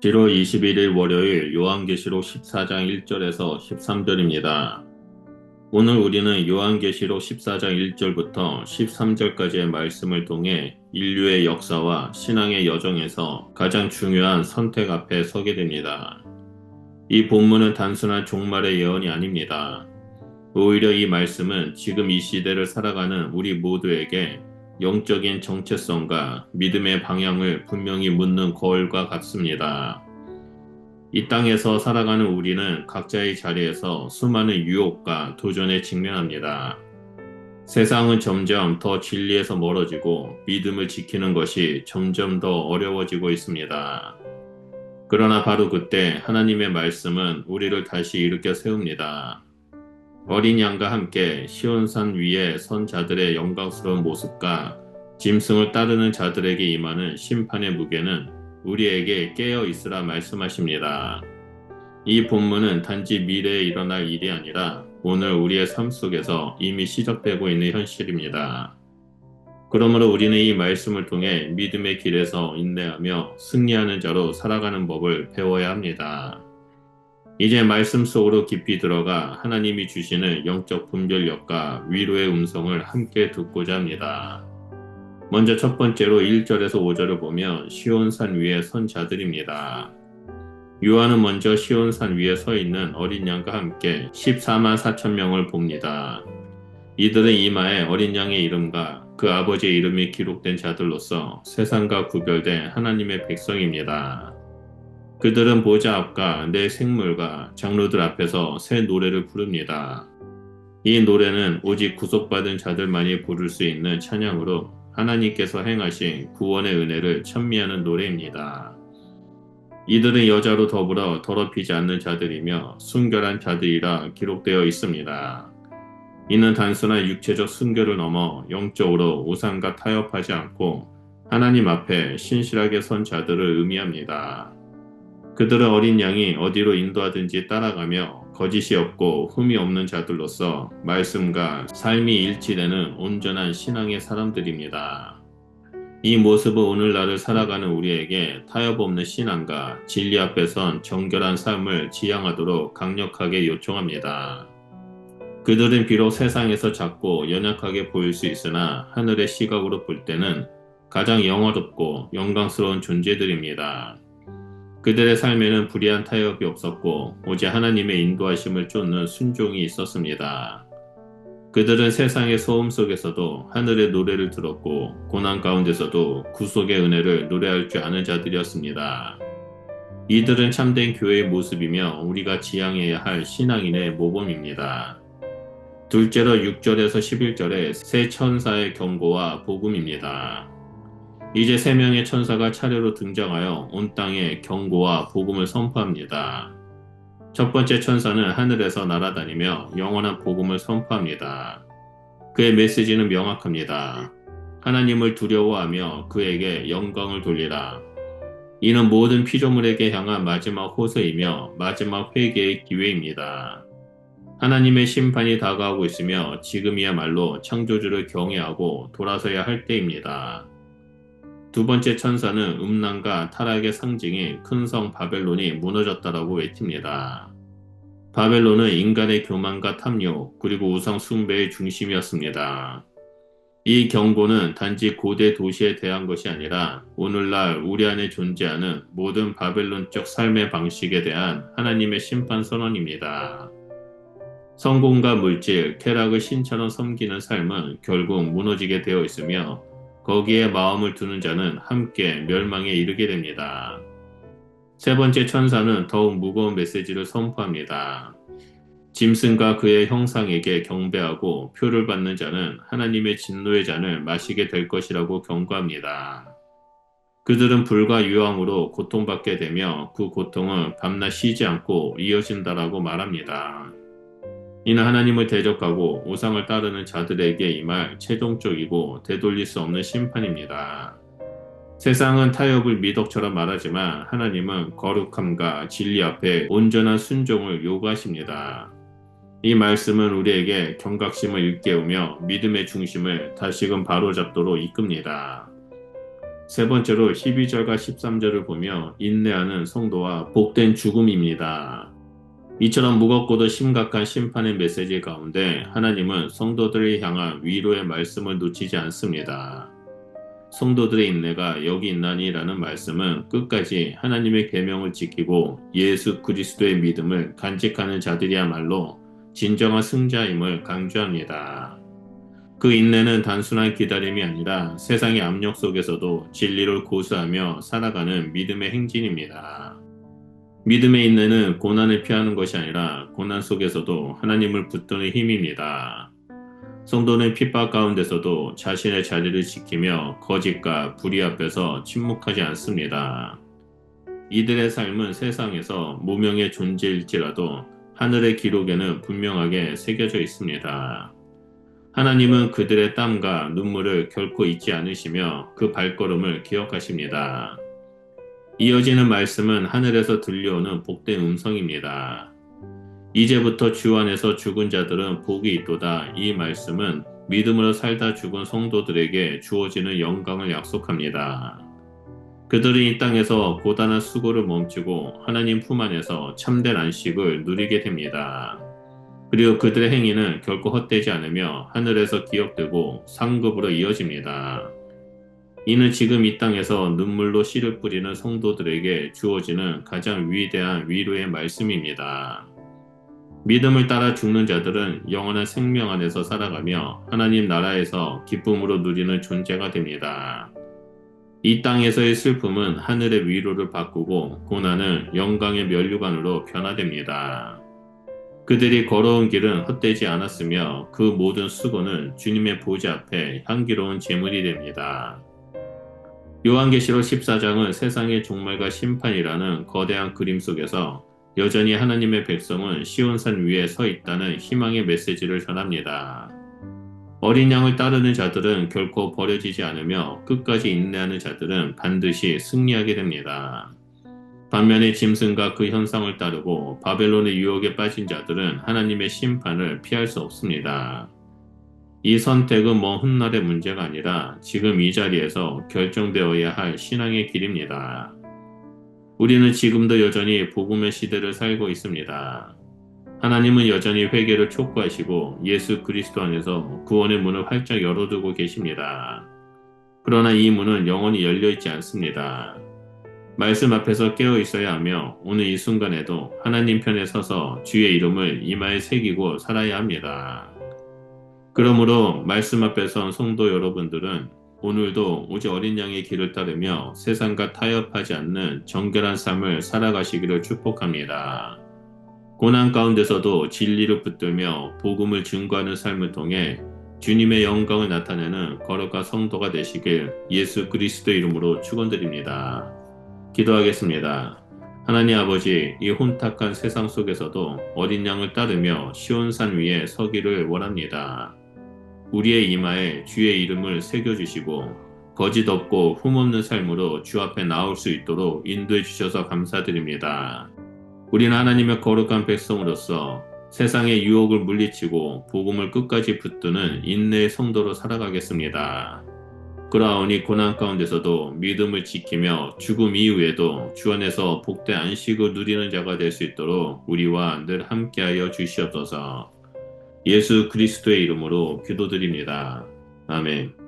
7월 21일 월요일 요한계시록 14장 1절에서 13절입니다. 오늘 우리는 요한계시록 14장 1절부터 13절까지의 말씀을 통해 인류의 역사와 신앙의 여정에서 가장 중요한 선택 앞에 서게 됩니다. 이 본문은 단순한 종말의 예언이 아닙니다. 오히려 이 말씀은 지금 이 시대를 살아가는 우리 모두에게 영적인 정체성과 믿음의 방향을 분명히 묻는 거울과 같습니다. 이 땅에서 살아가는 우리는 각자의 자리에서 수많은 유혹과 도전에 직면합니다. 세상은 점점 더 진리에서 멀어지고 믿음을 지키는 것이 점점 더 어려워지고 있습니다. 그러나 바로 그때 하나님의 말씀은 우리를 다시 일으켜 세웁니다. 어린 양과 함께 시온산 위에 선 자들의 영광스러운 모습과 짐승을 따르는 자들에게 임하는 심판의 무게는 우리에게 깨어 있으라 말씀하십니다. 이 본문은 단지 미래에 일어날 일이 아니라 오늘 우리의 삶 속에서 이미 시작되고 있는 현실입니다. 그러므로 우리는 이 말씀을 통해 믿음의 길에서 인내하며 승리하는 자로 살아가는 법을 배워야 합니다. 이제 말씀 속으로 깊이 들어가 하나님이 주시는 영적 분별력과 위로의 음성을 함께 듣고자 합니다. 먼저 첫 번째로 1절에서 5절을 보면 시온산 위에 선 자들입니다. 요한은 먼저 시온산 위에 서 있는 어린 양과 함께 14만 4천 명을 봅니다. 이들은 이마에 어린 양의 이름과 그 아버지의 이름이 기록된 자들로서 세상과 구별된 하나님의 백성입니다. 그들은 보좌 앞과 내 생물과 장로들 앞에서 새 노래를 부릅니다. 이 노래는 오직 구속받은 자들만이 부를 수 있는 찬양으로 하나님께서 행하신 구원의 은혜를 찬미하는 노래입니다. 이들은 여자로 더불어 더럽히지 않는 자들이며 순결한 자들이라 기록되어 있습니다. 이는 단순한 육체적 순결을 넘어 영적으로 우상과 타협하지 않고 하나님 앞에 신실하게 선 자들을 의미합니다. 그들은 어린 양이 어디로 인도하든지 따라가며 거짓이 없고 흠이 없는 자들로서 말씀과 삶이 일치되는 온전한 신앙의 사람들입니다. 이 모습은 오늘날을 살아가는 우리에게 타협 없는 신앙과 진리 앞에 선 정결한 삶을 지향하도록 강력하게 요청합니다. 그들은 비록 세상에서 작고 연약하게 보일 수 있으나 하늘의 시각으로 볼 때는 가장 영화롭고 영광스러운 존재들입니다. 그들의 삶에는 불의한 타협이 없었고 오직 하나님의 인도하심을 쫓는 순종이 있었습니다. 그들은 세상의 소음 속에서도 하늘의 노래를 들었고 고난 가운데서도 구속의 은혜를 노래할 줄 아는 자들이었습니다. 이들은 참된 교회의 모습이며 우리가 지향해야 할 신앙인의 모범입니다. 둘째로 6절에서 11절의 세 천사의 경고와 복음입니다. 이제 세 명의 천사가 차례로 등장하여 온 땅에 경고와 복음을 선포합니다. 첫 번째 천사는 하늘에서 날아다니며 영원한 복음을 선포합니다. 그의 메시지는 명확합니다. 하나님을 두려워하며 그에게 영광을 돌리라. 이는 모든 피조물에게 향한 마지막 호소이며 마지막 회개의 기회입니다. 하나님의 심판이 다가오고 있으며 지금이야말로 창조주를 경외하고 돌아서야 할 때입니다. 두 번째 천사는 음란과 타락의 상징인 큰 성 바벨론이 무너졌다라고 외칩니다. 바벨론은 인간의 교만과 탐욕 그리고 우상 숭배의 중심이었습니다. 이 경고는 단지 고대 도시에 대한 것이 아니라 오늘날 우리 안에 존재하는 모든 바벨론적 삶의 방식에 대한 하나님의 심판 선언입니다. 성공과 물질, 쾌락을 신처럼 섬기는 삶은 결국 무너지게 되어 있으며 거기에 마음을 두는 자는 함께 멸망에 이르게 됩니다. 세 번째 천사는 더욱 무거운 메시지를 선포합니다. 짐승과 그의 형상에게 경배하고 표를 받는 자는 하나님의 진노의 잔을 마시게 될 것이라고 경고합니다. 그들은 불과 유황으로 고통받게 되며 그 고통은 밤낮 쉬지 않고 이어진다라고 말합니다. 이는 하나님을 대적하고 우상을 따르는 자들에게 임할 최종적이고 되돌릴 수 없는 심판입니다. 세상은 타협을 미덕처럼 말하지만 하나님은 거룩함과 진리 앞에 온전한 순종을 요구하십니다. 이 말씀은 우리에게 경각심을 일깨우며 믿음의 중심을 다시금 바로잡도록 이끕니다. 세 번째로 12절과 13절을 보며 인내하는 성도와 복된 죽음입니다. 이처럼 무겁고도 심각한 심판의 메시지 가운데 하나님은 성도들을 향한 위로의 말씀을 놓치지 않습니다. 성도들의 인내가 여기 있나니라는 말씀은 끝까지 하나님의 계명을 지키고 예수 그리스도의 믿음을 간직하는 자들이야말로 진정한 승자임을 강조합니다. 그 인내는 단순한 기다림이 아니라 세상의 압력 속에서도 진리를 고수하며 살아가는 믿음의 행진입니다. 믿음의 인내는 고난을 피하는 것이 아니라 고난 속에서도 하나님을 붙드는 힘입니다. 성도는 핍박 가운데서도 자신의 자리를 지키며 거짓과 불의 앞에서 침묵하지 않습니다. 이들의 삶은 세상에서 무명의 존재일지라도 하늘의 기록에는 분명하게 새겨져 있습니다. 하나님은 그들의 땀과 눈물을 결코 잊지 않으시며 그 발걸음을 기억하십니다. 이어지는 말씀은 하늘에서 들려오는 복된 음성입니다. 이제부터 주 안에서 죽은 자들은 복이 있도다. 이 말씀은 믿음으로 살다 죽은 성도들에게 주어지는 영광을 약속합니다. 그들은 이 땅에서 고단한 수고를 멈추고 하나님 품 안에서 참된 안식을 누리게 됩니다. 그리고 그들의 행위는 결코 헛되지 않으며 하늘에서 기억되고 상급으로 이어집니다. 이는 지금 이 땅에서 눈물로 씨를 뿌리는 성도들에게 주어지는 가장 위대한 위로의 말씀입니다. 믿음을 따라 죽는 자들은 영원한 생명 안에서 살아가며 하나님 나라에서 기쁨으로 누리는 존재가 됩니다. 이 땅에서의 슬픔은 하늘의 위로를 바꾸고 고난은 영광의 면류관으로 변화됩니다. 그들이 걸어온 길은 헛되지 않았으며 그 모든 수고는 주님의 보좌 앞에 향기로운 제물이 됩니다. 요한계시록 14장은 세상의 종말과 심판이라는 거대한 그림 속에서 여전히 하나님의 백성은 시온산 위에 서 있다는 희망의 메시지를 전합니다. 어린 양을 따르는 자들은 결코 버려지지 않으며 끝까지 인내하는 자들은 반드시 승리하게 됩니다. 반면에 짐승과 그 현상을 따르고 바벨론의 유혹에 빠진 자들은 하나님의 심판을 피할 수 없습니다. 이 선택은 먼 훗날의 문제가 아니라 지금 이 자리에서 결정되어야 할 신앙의 길입니다. 우리는 지금도 여전히 복음의 시대를 살고 있습니다. 하나님은 여전히 회개를 촉구하시고 예수 그리스도 안에서 구원의 문을 활짝 열어두고 계십니다. 그러나 이 문은 영원히 열려있지 않습니다. 말씀 앞에서 깨어 있어야 하며 오늘 이 순간에도 하나님 편에 서서 주의 이름을 이마에 새기고 살아야 합니다. 그러므로 말씀 앞에 선 성도 여러분들은 오늘도 오직 어린 양의 길을 따르며 세상과 타협하지 않는 정결한 삶을 살아가시기를 축복합니다. 고난 가운데서도 진리를 붙들며 복음을 증거하는 삶을 통해 주님의 영광을 나타내는 거룩한 성도가 되시길 예수 그리스도의 이름으로 축원드립니다. 기도하겠습니다. 하나님 아버지, 이 혼탁한 세상 속에서도 어린 양을 따르며 시온산 위에 서기를 원합니다. 우리의 이마에 주의 이름을 새겨주시고 거짓 없고 흠없는 삶으로 주 앞에 나올 수 있도록 인도해 주셔서 감사드립니다. 우리는 하나님의 거룩한 백성으로서 세상의 유혹을 물리치고 복음을 끝까지 붙드는 인내의 성도로 살아가겠습니다. 그러하오니 고난 가운데서도 믿음을 지키며 죽음 이후에도 주 안에서 복된 안식을 누리는 자가 될 수 있도록 우리와 늘 함께하여 주시옵소서. 예수 그리스도의 이름으로 기도드립니다. 아멘.